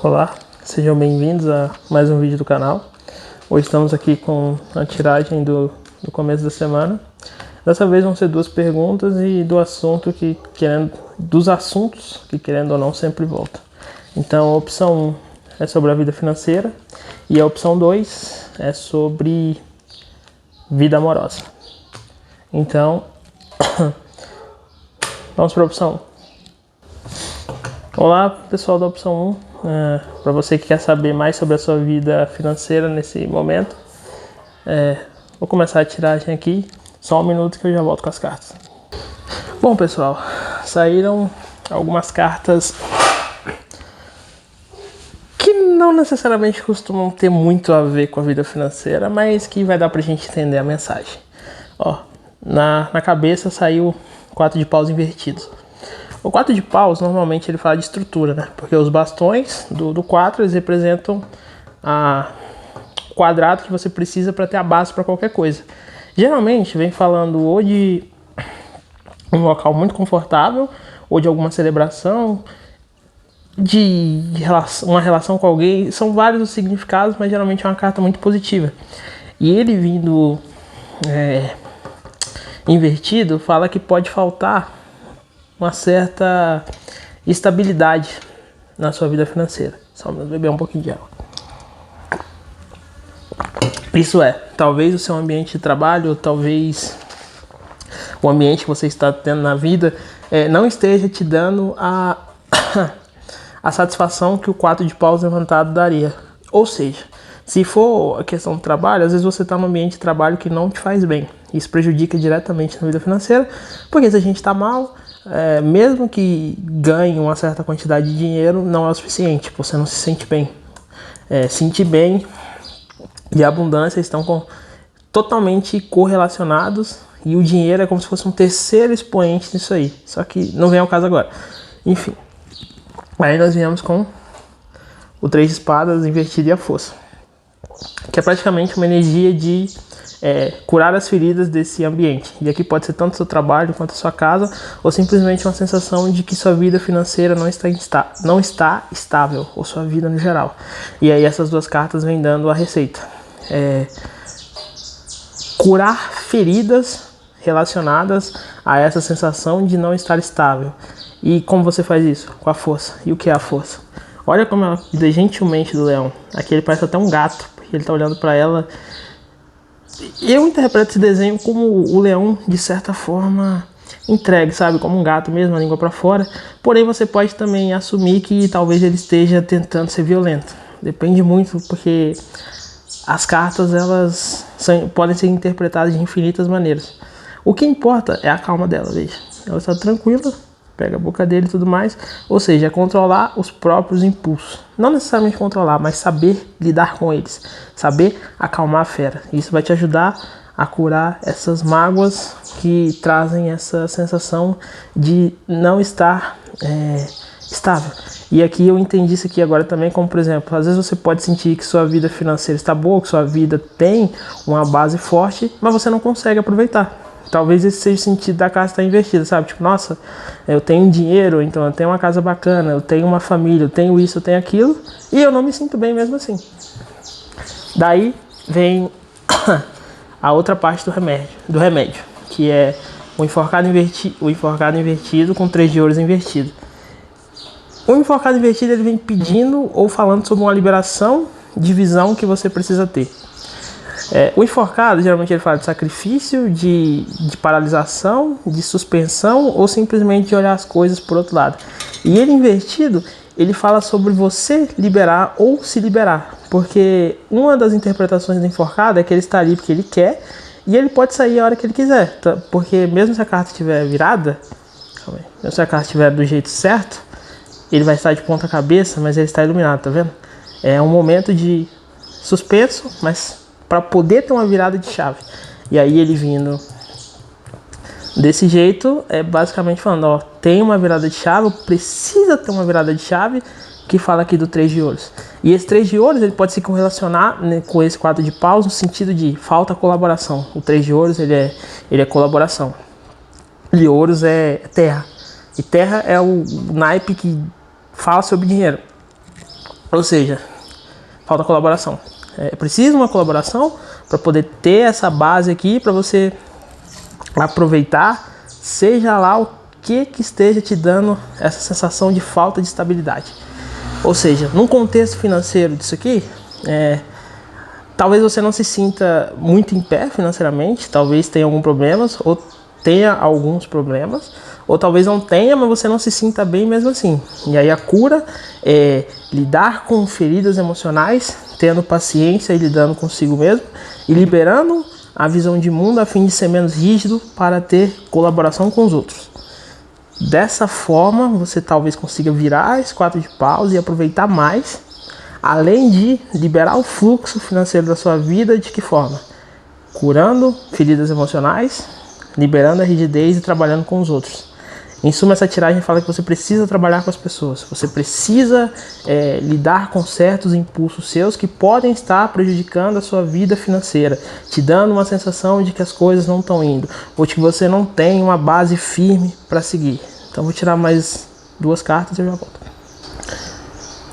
Olá, sejam bem-vindos a mais um vídeo do canal. Hoje estamos aqui com a tiragem do começo da semana. Dessa vez vão ser duas perguntas e dos assuntos que, querendo ou não, sempre voltam. Então, a opção 1 é sobre a vida financeira e a opção 2 é sobre vida amorosa. Então, vamos para a opção 1. Olá, pessoal da opção 1. Para você que quer saber mais sobre a sua vida financeira nesse momento, vou começar a tiragem aqui. Só um minuto que eu já volto com as cartas. Bom, pessoal, saíram algumas cartas que não necessariamente costumam ter muito a ver com a vida financeira, mas que vai dar pra gente entender a mensagem. Ó, na cabeça saiu 4 de paus invertidos. O 4 de paus, normalmente, ele fala de estrutura, né? Porque os bastões do 4, eles representam o quadrado que você precisa para ter a base para qualquer coisa. Geralmente, vem falando ou de um local muito confortável, ou de alguma celebração, de uma relação com alguém. São vários os significados, mas geralmente é uma carta muito positiva. E ele vindo invertido, fala que pode faltar uma certa estabilidade na sua vida financeira. Só beber um pouquinho de água. Isso é, talvez o seu ambiente de trabalho, talvez o ambiente que você está tendo na vida não esteja te dando a satisfação que o 4 de paus levantado daria. Ou seja, se for a questão do trabalho, às vezes você está num ambiente de trabalho que não te faz bem. Isso prejudica diretamente na vida financeira, porque se a gente está mal, mesmo que ganhe uma certa quantidade de dinheiro, não é o suficiente, você não se sente bem. Sentir bem e a abundância estão totalmente correlacionados, e o dinheiro é como se fosse um terceiro expoente nisso aí, só que não vem ao caso agora. Enfim, aí nós viemos com o 3 de espadas invertido e a força, que é praticamente uma energia de curar as feridas desse ambiente. E aqui pode ser tanto o seu trabalho quanto a sua casa, ou simplesmente uma sensação de que sua vida financeira não está estável, ou sua vida no geral. E aí essas duas cartas vêm dando a receita. Curar feridas relacionadas a essa sensação de não estar estável. E como você faz isso? Com a força. E o que é a força? Olha como ela cuida gentilmente do leão. Aqui ele parece até um gato, porque ele está olhando para ela. Eu interpreto esse desenho como o leão, de certa forma, entregue, sabe? Como um gato mesmo, a língua para fora. Porém, você pode também assumir que talvez ele esteja tentando ser violento. Depende muito, porque as cartas, elas podem ser interpretadas de infinitas maneiras. O que importa é a calma dela, veja. Ela está tranquila, pega a boca dele e tudo mais. Ou seja, é controlar os próprios impulsos. Não necessariamente controlar, mas saber lidar com eles. Saber acalmar a fera. Isso vai te ajudar a curar essas mágoas que trazem essa sensação de não estar estável. E aqui eu entendi isso aqui agora também como, por exemplo, às vezes você pode sentir que sua vida financeira está boa, que sua vida tem uma base forte, mas você não consegue aproveitar. Talvez esse seja o sentido da casa estar invertida, sabe? Tipo, nossa, eu tenho dinheiro, então eu tenho uma casa bacana, eu tenho uma família, eu tenho isso, eu tenho aquilo, e eu não me sinto bem mesmo assim. Daí vem a outra parte do remédio, que é o enforcado invertido com 3 de ouros invertido. O enforcado invertido, ele vem pedindo ou falando sobre uma liberação de visão que você precisa ter. O enforcado, geralmente ele fala de sacrifício, de paralisação, de suspensão, ou simplesmente de olhar as coisas por outro lado. E ele invertido, ele fala sobre você liberar ou se liberar. Porque uma das interpretações do enforcado é que ele está ali porque ele quer, e ele pode sair a hora que ele quiser. Porque mesmo se a carta estiver virada, mesmo se a carta estiver do jeito certo, ele vai estar de ponta cabeça, mas ele está iluminado, tá vendo? É um momento de suspenso, mas para poder ter uma virada de chave. E aí ele vindo desse jeito, basicamente falando, ó, tem uma virada de chave, precisa ter uma virada de chave, que fala aqui do 3 de ouros. E esse 3 de ouros, ele pode se correlacionar, né, com esse 4 de paus, no sentido de falta colaboração. O 3 de ouros, ele é colaboração. E ouros é terra. E terra é o naipe que fala sobre dinheiro. Ou seja, falta colaboração. É preciso uma colaboração para poder ter essa base aqui, para você aproveitar, seja lá o que esteja te dando essa sensação de falta de estabilidade. Ou seja, num contexto financeiro disso aqui, talvez você não se sinta muito em pé financeiramente, talvez tenha alguns problemas, ou tenha alguns problemas, ou talvez não tenha, mas você não se sinta bem mesmo assim. E aí a cura é lidar com feridas emocionais, tendo paciência e lidando consigo mesmo, e liberando a visão de mundo a fim de ser menos rígido para ter colaboração com os outros. Dessa forma, você talvez consiga virar esse 4 de paus e aproveitar mais, além de liberar o fluxo financeiro da sua vida. De que forma? Curando feridas emocionais, liberando a rigidez e trabalhando com os outros. Em suma, essa tiragem fala que você precisa trabalhar com as pessoas. Você precisa lidar com certos impulsos seus que podem estar prejudicando a sua vida financeira, te dando uma sensação de que as coisas não estão indo, ou de que você não tem uma base firme para seguir. Então vou tirar mais 2 cartas e eu já volto.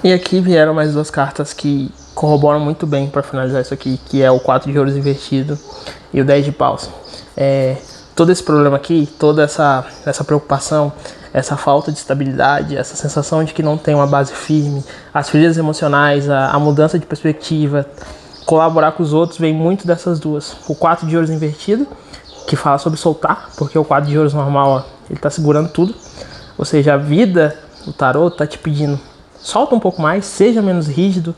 E aqui vieram mais 2 cartas que corroboram muito bem para finalizar isso aqui, que é o 4 de ouros invertido e o 10 de paus. Todo esse problema aqui, toda essa preocupação, essa falta de estabilidade, essa sensação de que não tem uma base firme, as feridas emocionais, a mudança de perspectiva, colaborar com os outros, vem muito dessas duas. O 4 de ouros invertido, que fala sobre soltar, porque o 4 de ouros normal, ó, ele está segurando tudo. Ou seja, a vida, o tarô, está te pedindo, solta um pouco mais, seja menos rígido,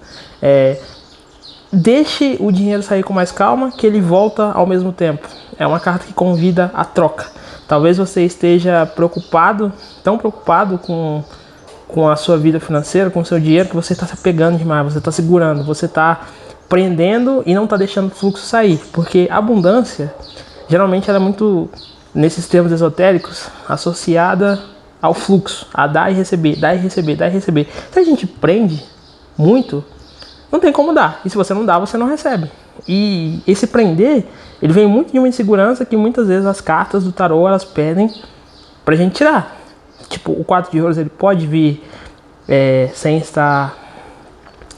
deixe o dinheiro sair com mais calma, que ele volta ao mesmo tempo. É uma carta que convida a troca. Talvez você esteja preocupado, tão preocupado com a sua vida financeira, com o seu dinheiro, que você está se apegando demais, você está segurando, você está prendendo e não está deixando o fluxo sair. Porque a abundância, geralmente ela é muito, nesses termos esotéricos, associada ao fluxo, a dar e receber, dar e receber, dar e receber. Se a gente prende muito, não tem como dar. E se você não dá, você não recebe. E esse prender, ele vem muito de uma insegurança que muitas vezes as cartas do tarô, elas pedem pra gente tirar. Tipo, o 4 de ouros, ele pode vir sem estar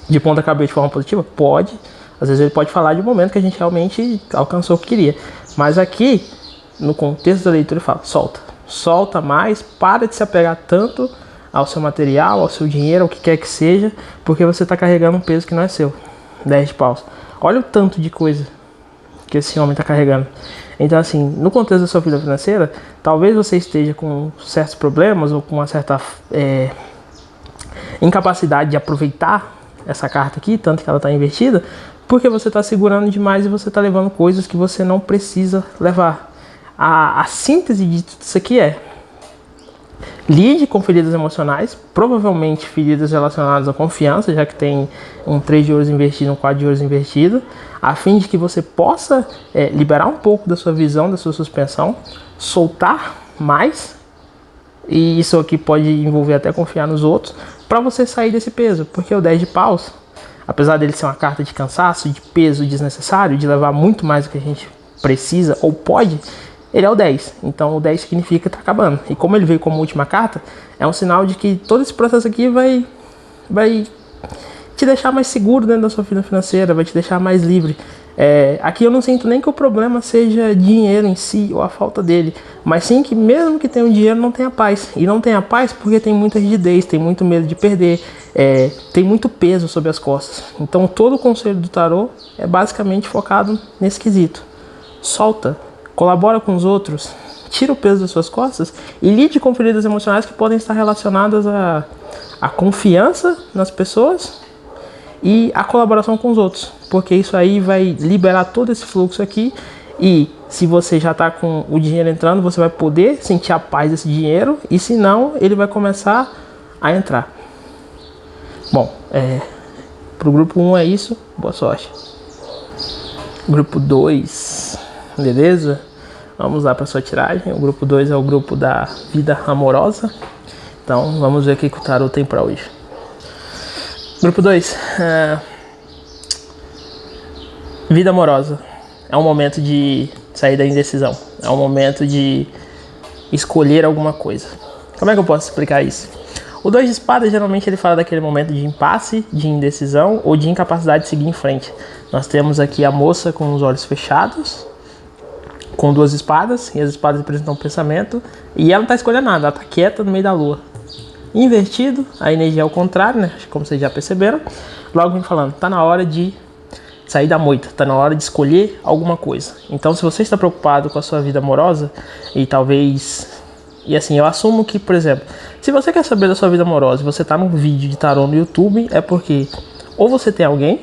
de ponta cabeça de forma positiva? Pode. Às vezes ele pode falar de um momento que a gente realmente alcançou o que queria. Mas aqui, no contexto da leitura, ele fala, solta. Solta mais, para de se apegar tanto ao seu material, ao seu dinheiro, ao que quer que seja, porque você está carregando um peso que não é seu. 10 de paus. Olha o tanto de coisa que esse homem está carregando. Então, assim, no contexto da sua vida financeira, talvez você esteja com certos problemas ou com uma certa incapacidade de aproveitar essa carta aqui, tanto que ela está invertida, porque você está segurando demais e você está levando coisas que você não precisa levar. A síntese de tudo isso aqui é: lide com feridas emocionais, provavelmente feridas relacionadas à confiança, já que tem um 3 de ouros invertido e um 4 de ouros invertido, a fim de que você possa liberar um pouco da sua visão, da sua suspensão, soltar mais, e isso aqui pode envolver até confiar nos outros, para você sair desse peso, porque o 10 de paus, apesar dele ser uma carta de cansaço, de peso desnecessário, de levar muito mais do que a gente precisa ou pode, ele é o 10, então o 10 significa que tá acabando. E como ele veio como última carta, é um sinal de que todo esse processo aqui vai te deixar mais seguro dentro da sua vida financeira, vai te deixar mais livre. Aqui eu não sinto nem que o problema seja dinheiro em si ou a falta dele, mas sim que mesmo que tenha um dinheiro, não tenha paz. E não tenha paz porque tem muita rigidez, tem muito medo de perder, tem muito peso sobre as costas. Então todo o conselho do tarô é basicamente focado nesse quesito. Solta. Colabora com os outros, tira o peso das suas costas e lide com feridas emocionais que podem estar relacionadas à confiança nas pessoas e à colaboração com os outros, porque isso aí vai liberar todo esse fluxo aqui. E se você já está com o dinheiro entrando, você vai poder sentir a paz desse dinheiro, e se não, ele vai começar a entrar. Bom, pro grupo 1 é isso, boa sorte. Grupo 2, beleza? Vamos lá para sua tiragem. O grupo 2 é o grupo da vida amorosa. Então vamos ver o que o tarô tem para hoje. Grupo 2, vida amorosa. É um momento de sair da indecisão. É um momento de escolher alguma coisa. Como é que eu posso explicar isso? O 2 de espadas, geralmente, ele fala daquele momento de impasse, de indecisão ou de incapacidade de seguir em frente. Nós temos aqui a moça com os olhos fechados, com 2 espadas, e as espadas representam o pensamento, e ela não está escolhendo nada, ela está quieta no meio da lua. Invertido, a energia é o contrário, né? Como vocês já perceberam. Logo vem falando, está na hora de sair da moita, está na hora de escolher alguma coisa. Então, se você está preocupado com a sua vida amorosa, e talvez... E assim, eu assumo que, por exemplo, se você quer saber da sua vida amorosa e você está num vídeo de tarô no YouTube, é porque ou você tem alguém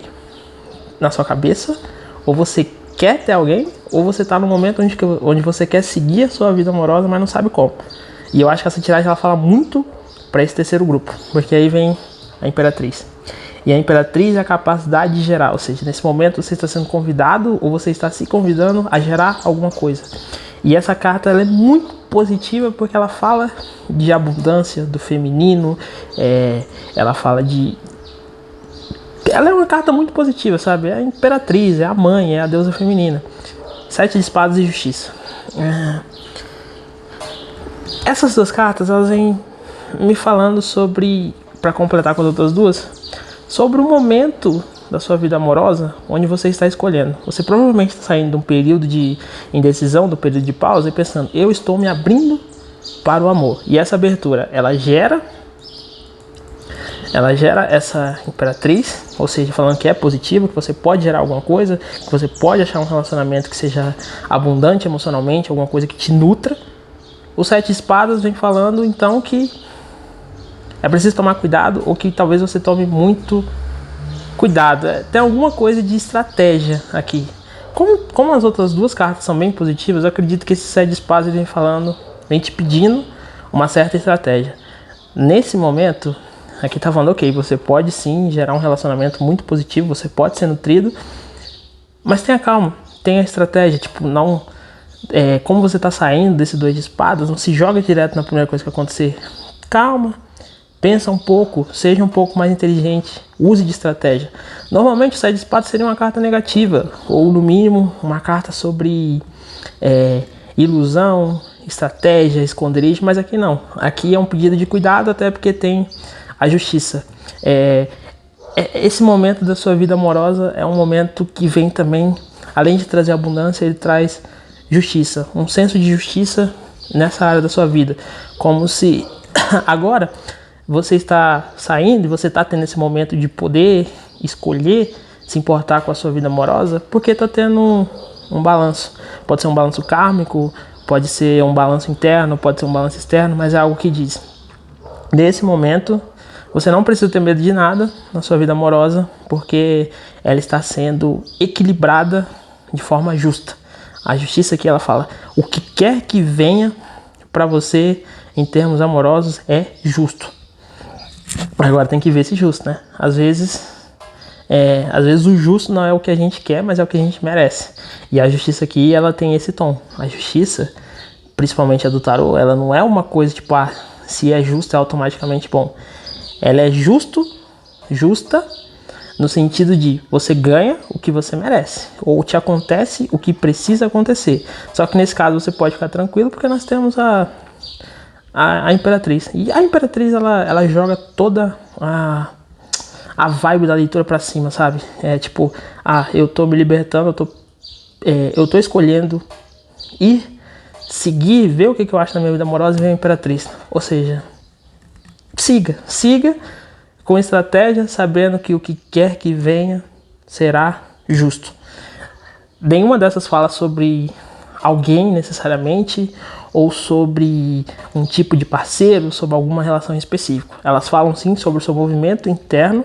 na sua cabeça, ou você quer ter alguém, ou você está no momento onde você quer seguir a sua vida amorosa, mas não sabe como. E eu acho que essa tiragem ela fala muito para esse terceiro grupo, porque aí vem a Imperatriz. E a Imperatriz é a capacidade de gerar, ou seja, nesse momento você está sendo convidado ou você está se convidando a gerar alguma coisa. E essa carta ela é muito positiva porque ela fala de abundância, do feminino, ela fala de... Ela é uma carta muito positiva, sabe? É a Imperatriz, é a mãe, é a deusa feminina. 7 de espadas e justiça. Essas duas cartas, elas vêm me falando sobre, para completar com as outras duas, sobre o momento da sua vida amorosa onde você está escolhendo. Você provavelmente está saindo de um período de indecisão, do período de pausa e pensando, eu estou me abrindo para o amor. E essa abertura, ela gera essa Imperatriz, ou seja, falando que é positivo, que você pode gerar alguma coisa, que você pode achar um relacionamento que seja abundante emocionalmente, alguma coisa que te nutra. O 7 de espadas vem falando então que é preciso tomar cuidado, ou que talvez você tome muito cuidado. Tem alguma coisa de estratégia aqui. Como as outras duas cartas são bem positivas, eu acredito que esse 7 de espadas vem falando, vem te pedindo uma certa estratégia. Nesse momento, aqui tá falando, ok, você pode sim gerar um relacionamento muito positivo, você pode ser nutrido, mas tenha calma, tenha estratégia, tipo, não... como você tá saindo desse 2 de espadas, não se joga direto na primeira coisa que acontecer. Calma, pensa um pouco, seja um pouco mais inteligente, use de estratégia. Normalmente o 7 de espadas seria uma carta negativa, ou no mínimo uma carta sobre ilusão, estratégia, esconderijo, mas aqui não. Aqui é um pedido de cuidado, até porque tem a justiça. Esse momento da sua vida amorosa é um momento que vem também, além de trazer abundância, ele traz justiça, um senso de justiça nessa área da sua vida, como se agora você está saindo e você está tendo esse momento de poder escolher se importar com a sua vida amorosa, porque está tendo um balanço. Pode ser um balanço kármico, pode ser um balanço interno, pode ser um balanço externo, mas é algo que diz: nesse momento você não precisa ter medo de nada na sua vida amorosa, porque ela está sendo equilibrada de forma justa. A justiça aqui ela fala, o que quer que venha para você em termos amorosos é justo. Agora tem que ver se justo, né? Às vezes o justo não é o que a gente quer, mas é o que a gente merece. E a justiça aqui, ela tem esse tom. A justiça, principalmente a do tarô, ela não é uma coisa tipo, se é justo é automaticamente bom. Ela é justa no sentido de você ganha o que você merece, ou te acontece o que precisa acontecer. Só que nesse caso você pode ficar tranquilo, porque nós temos a Imperatriz. E a Imperatriz, ela joga toda a vibe da leitura pra cima, sabe? É tipo, eu tô me libertando, eu tô escolhendo ir, seguir, ver o que eu acho na minha vida amorosa e ver a Imperatriz. Ou seja, siga com estratégia, sabendo que o que quer que venha será justo. Nenhuma dessas fala sobre alguém necessariamente, ou sobre um tipo de parceiro, sobre alguma relação específica. Elas falam sim sobre o seu movimento interno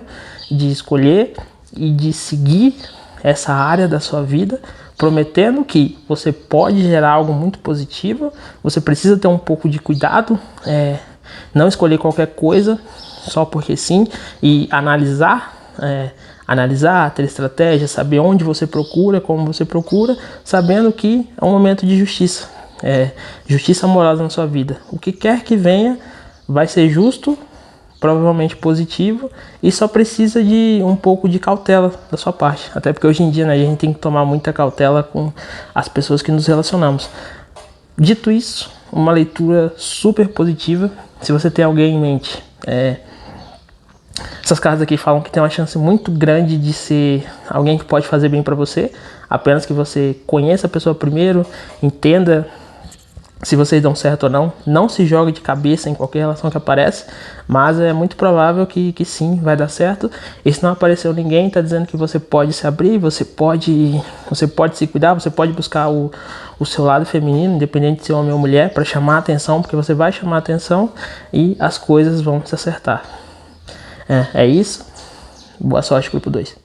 de escolher e de seguir essa área da sua vida, prometendo que você pode gerar algo muito positivo. Você precisa ter um pouco de cuidado, não escolher qualquer coisa só porque sim, e analisar, ter estratégia, saber onde você procura, como você procura, sabendo que é um momento de justiça, justiça amorosa na sua vida. O que quer que venha vai ser justo, provavelmente positivo, e só precisa de um pouco de cautela da sua parte, até porque hoje em dia, né, a gente tem que tomar muita cautela com as pessoas que nos relacionamos. Dito isso, uma leitura super positiva. Se você tem alguém em mente, essas cartas aqui falam que tem uma chance muito grande de ser alguém que pode fazer bem para você, apenas que você conheça a pessoa primeiro, entenda se vocês dão certo ou não. Não se jogue de cabeça em qualquer relação que aparece, mas é muito provável que sim, vai dar certo. E se não apareceu ninguém, tá dizendo que você pode se abrir, você pode se cuidar, você pode buscar o seu lado feminino, independente de ser homem ou mulher, para chamar a atenção, porque você vai chamar a atenção e as coisas vão se acertar. É isso. Boa sorte, grupo 2.